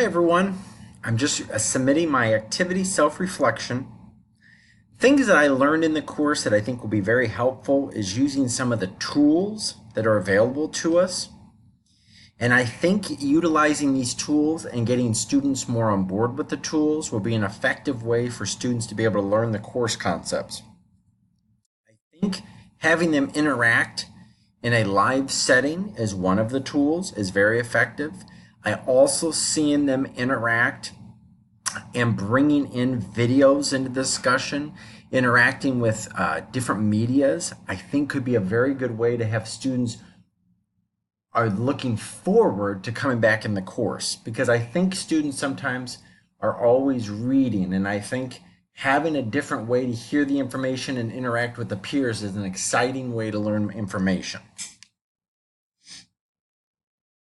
Hi everyone, I'm just submitting my activity self-reflection. Things that I learned in the course that I think will be very helpful is using some of the tools that are available to us. And I think utilizing these tools and getting students more on board with the tools will be an effective way for students to be able to learn the course concepts. I think having them interact in a live setting is one of the tools is very effective. I also seeing them interact and bringing in videos into discussion, interacting with different medias, I think could be a very good way to have students are looking forward to coming back in the course, because I think students sometimes are always reading, and I think having a different way to hear the information and interact with the peers is an exciting way to learn information.